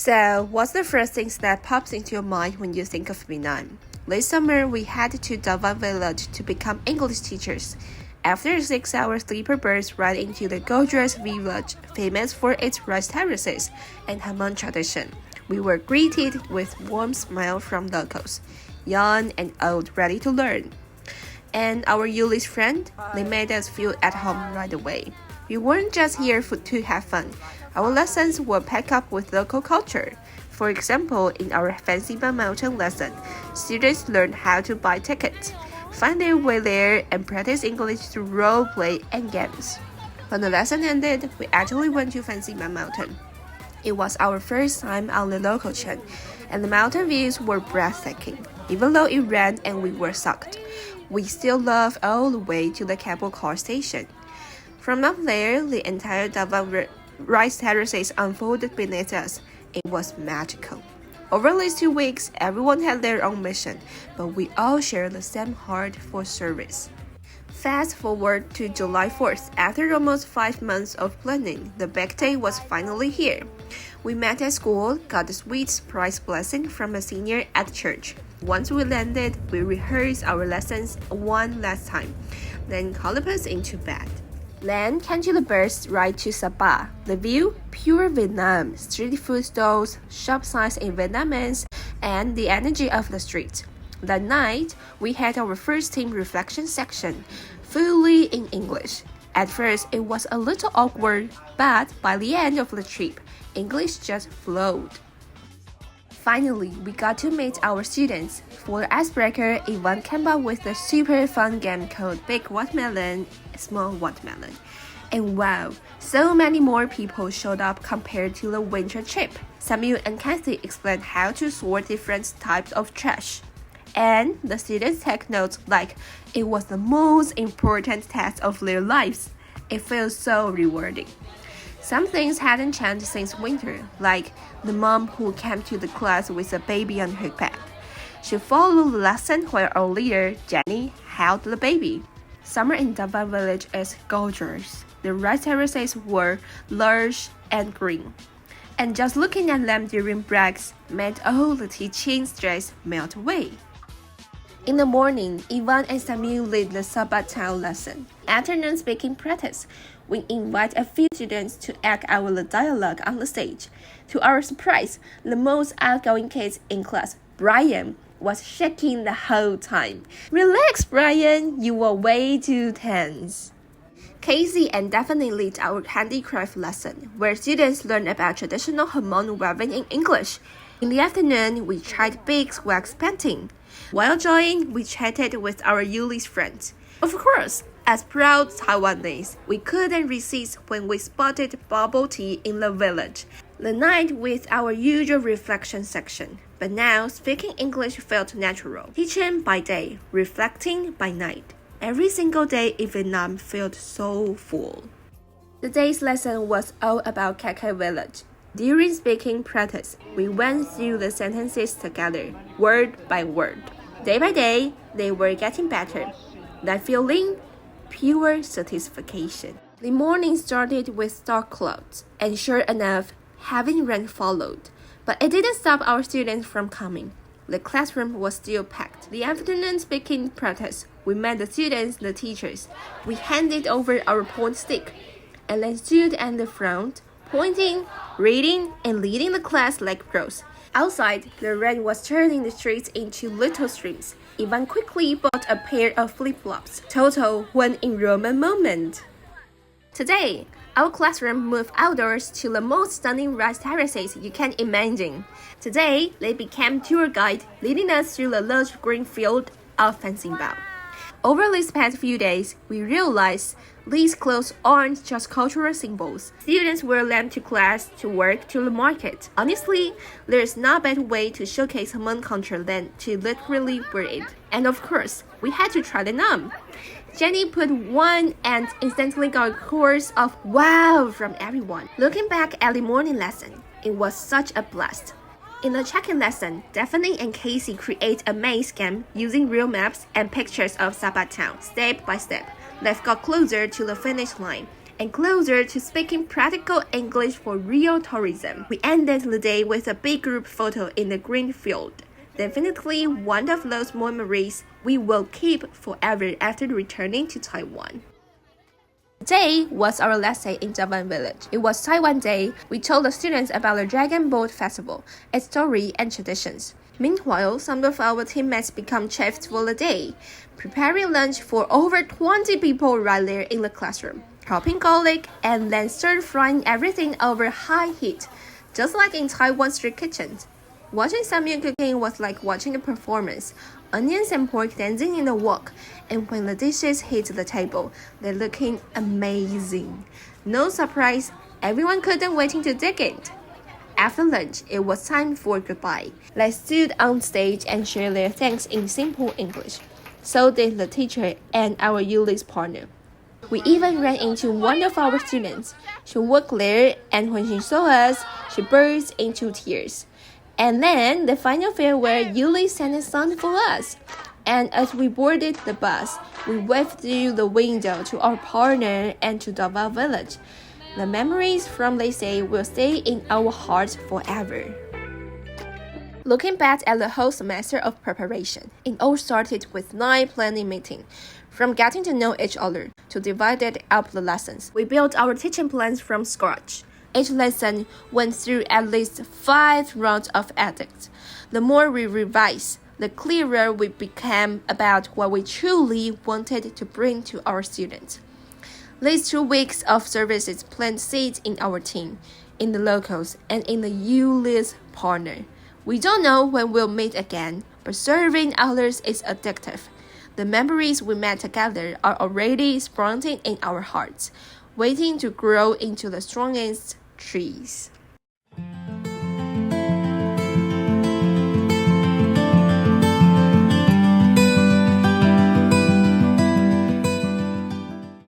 So, what's the first thing that pops into your mind when you think of Vietnam? Last summer, we headed to Davao village to become English teachers. After a 6-hour sleeper bus ride into the gorgeous village, famous for its rice terraces and Hamon tradition, we were greeted with warm smiles from locals, young and old, ready to learn. And our Yuli's friend, they made us feel at home right away. We weren't just here to have fun. Our lessons were packed up with local culture. For example, in our Fancy Mountain lesson, students learned how to buy tickets, find their way there, and practice English through role play and games. When the lesson ended, we actually went to Fancy Mountain. It was our first time on the local chain, and the mountain views were breathtaking. Even though it rained and we were soaked, we still loved all the way to the cable car station. From up there, the entire Davao rice terraces unfolded beneath us. It was magical. Over these 2 weeks, everyone had their own mission, but we all shared the same heart for service. Fast forward to July 4th. After almost 5 months of planning, the big day was finally here. We met at school, got a sweet surprise blessing from a senior at church. Once we landed, we rehearsed our lessons one last time, then called us into bed. Then came to the bus ride to Sapa. The view, pure Vietnam, street food stalls, shop signs in Vietnamese, and the energy of the street. That night, we had our first team reflection section, fully in English. At first, it was a little awkward, but by the end of the trip, English just flowed. Finally, we got to meet our students. For the icebreaker, Yvonne came up with a super fun game called Big Watermelon, Small Watermelon. And wow, so many more people showed up compared to the winter trip. Samuel and Kathy explained how to sort different types of trash. And the students take notes like it was the most important task of their lives. It feels so rewarding. Some things hadn't changed since winter, like the mom who came to the class with a baby on her back. She followed the lesson while our leader, Jenny, held the baby. Summer in Davao village is gorgeous. The rice terraces were lush and green. And just looking at them during breaks made all the teaching stress melt away. In the morning, Yvonne and Samuel lead the Sabbath Town lesson. Afternoon speaking practice. We invite a few students to act out the dialogue on the stage. To our surprise, the most outgoing kid in class, Brian, was shaking the whole time. Relax, Brian, you are way too tense. Casey and Daphne lead our handicraft lesson, where students learn about traditional Hamon weaving in English. In the afternoon, we tried big wax painting. While enjoying, we chatted with our Yuli's friends. Of course, as proud Taiwanese, we couldn't resist when we spotted bubble tea in the village. The night with our usual reflection section, but now speaking English felt natural. Teaching by day, reflecting by night. Every single day in Vietnam felt so full. The day's lesson was all about Kaka village. During speaking practice, we went through the sentences together, word by word. Day by day, they were getting better. That feeling, pure satisfaction. The morning started with dark clouds, and sure enough, heavy rain followed. But it didn't stop our students from coming. The classroom was still packed. The afternoon speaking practice, we met the students and the teachers. We handed over our point stick, and then stood at the front, pointing, reading, and leading the class like pros. Outside, the rain was turning the streets into little streams. Ivan quickly bought a pair of flip-flops. Total one enrollment moment. Today, our classroom moved outdoors to the most stunning rice terraces you can imagine. Today, they became tour guide, leading us through the lush green field of Fancy Bao. Over these past few days, we realized these clothes aren't just cultural symbols. Students wear them to class, to work, to the market. Honestly, there's no better way to showcase Hmong culture than to literally wear it. And of course, we had to try them on. Jenny put one and instantly got a chorus of wow from everyone. Looking back at the morning lesson, it was such a blast. In the check-in lesson, Daphne and Casey create a maze game using real maps and pictures of Sabbath Town, step by step. They've got closer to the finish line, and closer to speaking practical English for real tourism. We ended the day with a big group photo in the green field. Definitely one of those memories we will keep forever after returning to Taiwan. Today was our last day in Davan Village. It was Taiwan Day. We told the students about the Dragon Boat Festival, its story and traditions. Meanwhile, some of our teammates become chefs for the day, preparing lunch for over 20 people right there in the classroom, chopping garlic and then stir-frying everything over high heat, just like in Taiwan street kitchens. Watching Samyang cooking was like watching a performance. Onions and pork dancing in the wok, and when the dishes hit the table, they're looking amazing. No surprise, everyone couldn't wait to dig it. After lunch, it was time for goodbye. They stood on stage and shared their thanks in simple English. So did the teacher and our Yuli's partner. We even ran into one of our students. She worked there, and when she saw us, she burst into tears. And then the final farewell, Yuli sang a song for us. And as we boarded the bus, we waved through the window to our partner and to Davao Village. The memories from this day will stay in our hearts forever. Looking back at the whole semester of preparation, it all started with 9 planning meetings. From getting to know each other to divided up the lessons, we built our teaching plans from scratch. Each lesson went through at least 5 rounds of edits. The more we revised, the clearer we became about what we truly wanted to bring to our students. These 2 weeks of services planted seeds in our team, in the locals, and in the Yuli's partner. We don't know when we'll meet again, but serving others is addictive. The memories we made together are already sprouting in our hearts, waiting to grow into the strongest trees.